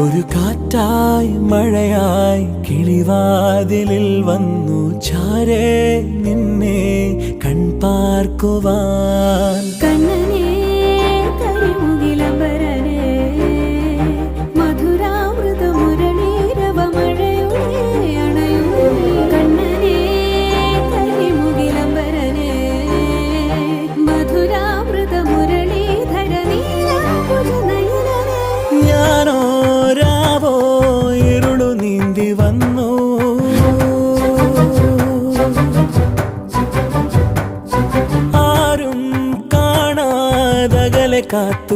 ഒരു കാറ്റായി മഴയായി കിളിവാതിലിൽ വന്നു ചാരേ നിന്നെ കൺപാർക്കുവാൻ. കണ്ണനേ കരിമുകിലംബരനേ മധുരാമൃത മുരളീരവ മഴയുടെ അണയുന്നേ. കണ്ണനേ കരിമുകിലംബരനേ മധുരാമൃത മുരളീധര നീലാംബുജനയനനേ. ഞാനോ രാവോ ഇരുളു നീന്തി വന്നു, ആരും കാണാതകലെ കാത്തു